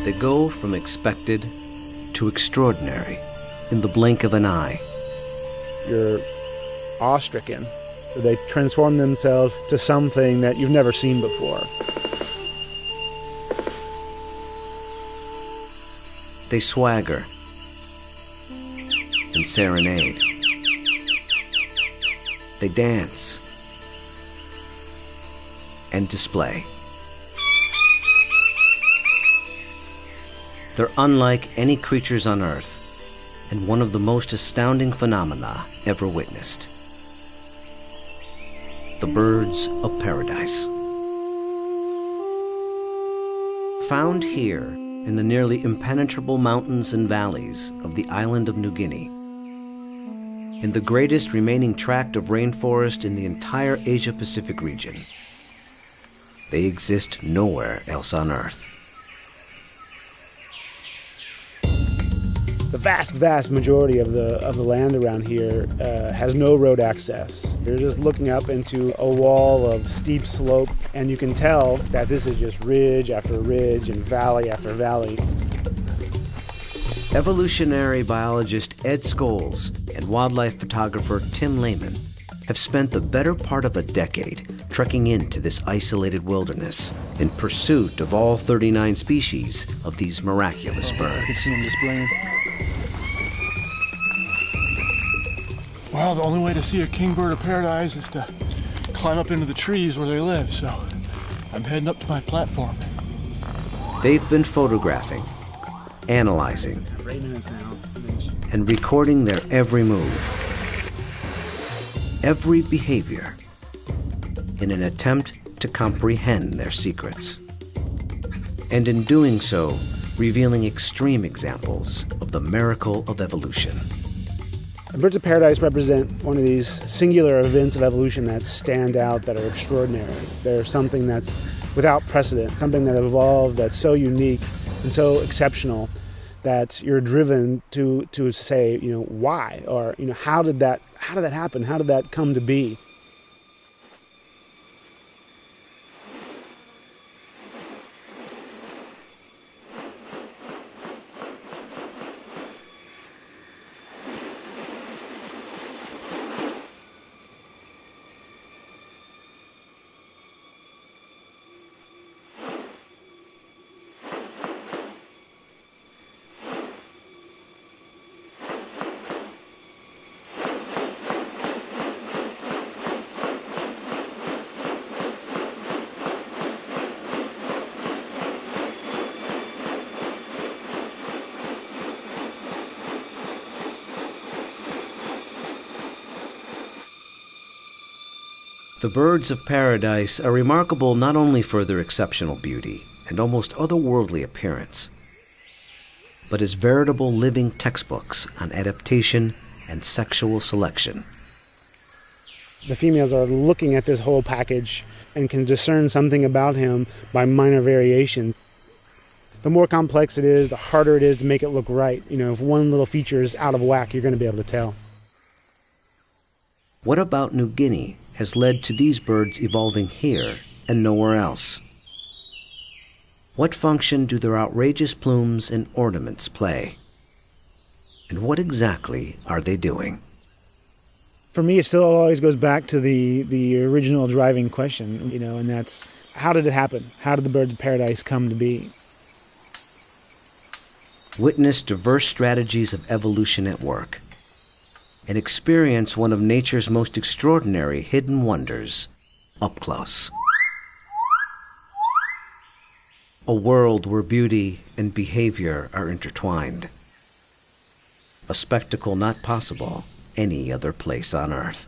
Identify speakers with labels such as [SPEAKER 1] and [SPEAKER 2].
[SPEAKER 1] They go from expected to extraordinary in the blink of an eye.
[SPEAKER 2] You're awestricken. They transform themselves to something that you've never seen before.
[SPEAKER 1] They swagger and serenade. They dance and display. They're unlike any creatures on Earth, and one of the most astounding phenomena ever witnessed. The birds of paradise. Found here in the nearly impenetrable mountains and valleys of the island of New Guinea, in the greatest remaining tract of rainforest in the entire Asia-Pacific region, they exist nowhere else on Earth.
[SPEAKER 2] The vast majority of the land around here has no road access. You're just looking up into a wall of steep slope, and you can tell that this is just ridge after ridge and valley after valley.
[SPEAKER 1] Evolutionary biologist Ed Scholes and wildlife photographer Tim Lehman have spent the better part of a decade trekking into this isolated wilderness in pursuit of all 39 species of these miraculous birds.
[SPEAKER 3] I can see them displaying. Well, the only way to see a kingbird of paradise is to climb up into the trees where they live, so I'm heading up to my platform.
[SPEAKER 1] They've been photographing, analyzing, and recording their every move, every behavior, in an attempt to comprehend their secrets. And in doing so, revealing extreme examples of the miracle of evolution.
[SPEAKER 2] Birds of paradise represent one of these singular events of evolution that stand out, that are extraordinary. They're something that's without precedent, something that evolved that's so unique and so exceptional that you're driven to say, why? Or, how did that happen? How did that come to be?
[SPEAKER 1] The birds of paradise are remarkable not only for their exceptional beauty and almost otherworldly appearance, but as veritable living textbooks on adaptation and sexual selection.
[SPEAKER 2] The females are looking at this whole package and can discern something about him by minor variation. The more complex it is, the harder it is to make it look right. If one little feature is out of whack, you're going to be able to tell.
[SPEAKER 1] What about New Guinea has led to these birds evolving here and nowhere else? What function do their outrageous plumes and ornaments play? And what exactly are they doing?
[SPEAKER 2] For me, it still always goes back to the original driving question, and that's, how did it happen? How did the birds of paradise come to be?
[SPEAKER 1] Witness diverse strategies of evolution at work, and experience one of nature's most extraordinary hidden wonders up close. A world where beauty and behavior are intertwined. A spectacle not possible any other place on Earth.